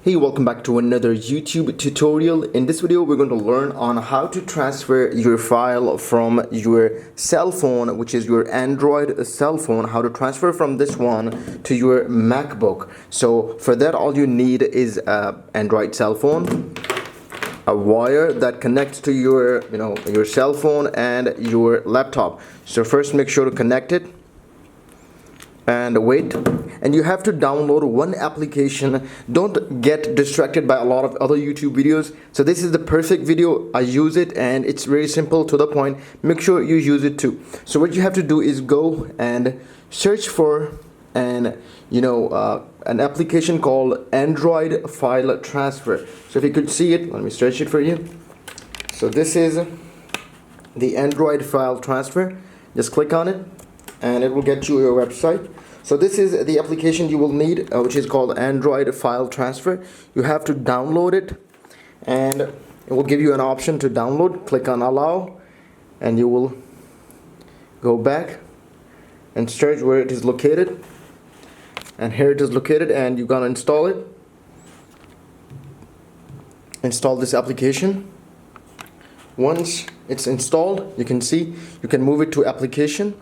Hey, welcome back to another YouTube tutorial. In this video, we're going to learn on how to transfer your file from your cell phone, which is your Android cell phone, how to transfer from this one to your MacBook. So for that, all you need is an Android cell phone, a wire that connects to your, your cell phone and your laptop. So first, make sure to connect it and wait. And you have to download one application. Don't get distracted by a lot of other YouTube videos. So this is the perfect video. I use it and it's very simple, to the point. Make sure you use it too. So what you have to do is go and search for an application called Android File Transfer. So if you could see it, let me search it for you. So this is the Android File Transfer. Just click on it and it will get you your website. So this is the application you will need, which is called Android File Transfer. You have to download it, and it will give you an option to download. Click on allow, and you will go back and search where it is located. And here it is located, and you're gonna install it. Install this application. Once it's installed, you can see you can move it to application.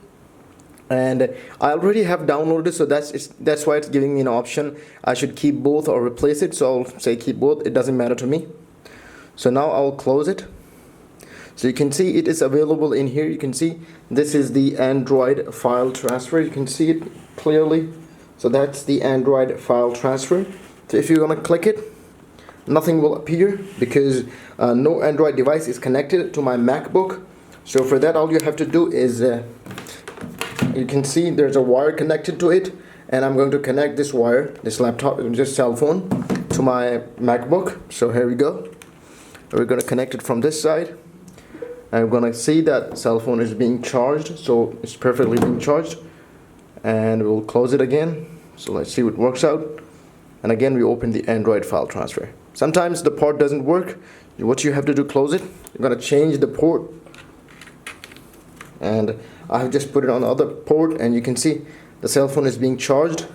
And I already have downloaded it, so that's why it's giving me an option. I should keep both or replace it, so I'll say keep both. It doesn't matter to me. So now I'll close it. So you can see it is available in here. You can see this is the Android File Transfer. You can see it clearly. So that's the Android File Transfer. So if you're gonna click it, nothing will appear because no Android device is connected to my MacBook. So for that, all you have to do is you can see there's a wire connected to it, and I'm going to connect this wire, this laptop, this cell phone, to my MacBook. So here we go. We're going to connect it from this side. I'm going to see that cell phone is being charged, so it's perfectly being charged. And we'll close it again. So let's see what works out. And again, we open the Android File Transfer. Sometimes the port doesn't work. What you have to do, close it. You're going to change the port. And I have just put it on the other port, and you can see the cell phone is being charged.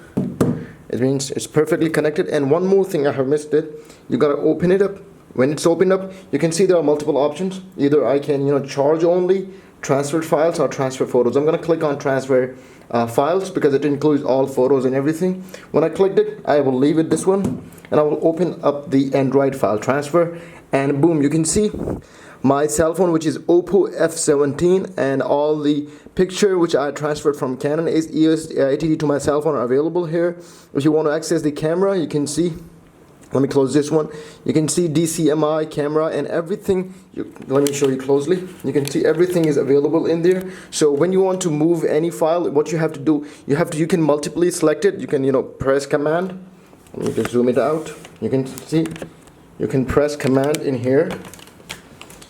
It means it's perfectly connected. And one more thing I have missed it. You gotta open it up. When it's opened up, you can see there are multiple options. Either I can charge only, transfer files, or transfer photos. I'm gonna click on transfer files because it includes all photos and everything. When I clicked it, I will leave it this one, and I will open up the Android File Transfer, and boom, you can see my cell phone, which is Oppo F17, and all the picture which I transferred from Canon is EOS ATD to my cell phone are available here. If you want to access the camera, you can see, let me close this one. You can see DCMI camera and everything. Let me show you closely. You can see everything is available in there. So when you want to move any file, what you have to do, you can multiply select it. You can press command. Let me just zoom it out. You can see you can press command in here.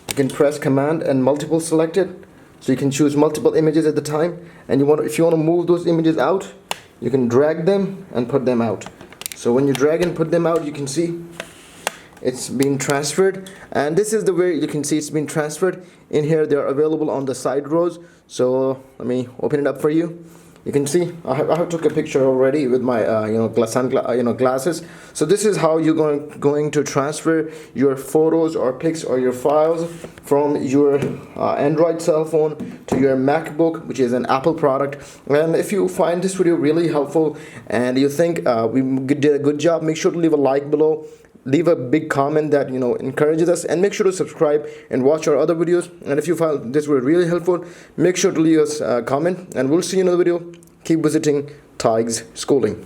You can press command and multiple select it, so you can choose multiple images at the time. And if you want to move those images out, you can drag them and put them out. So when you drag and put them out, you can see it's being transferred. And this is the way you can see it's been transferred. In here, they are available on the side rows. So let me open it up for you. You can see I have took a picture already with my glasses. So this is how you're going to transfer your photos or pics or your files from your Android cell phone to your MacBook, which is an Apple product. And if you find this video really helpful and you think we did a good job, make sure to leave a like below. Leave a big comment that encourages us, and make sure to subscribe and watch our other videos. And if you found this video really helpful, make sure to leave us a comment, and we'll see you in another video. Keep visiting Tig's Schooling.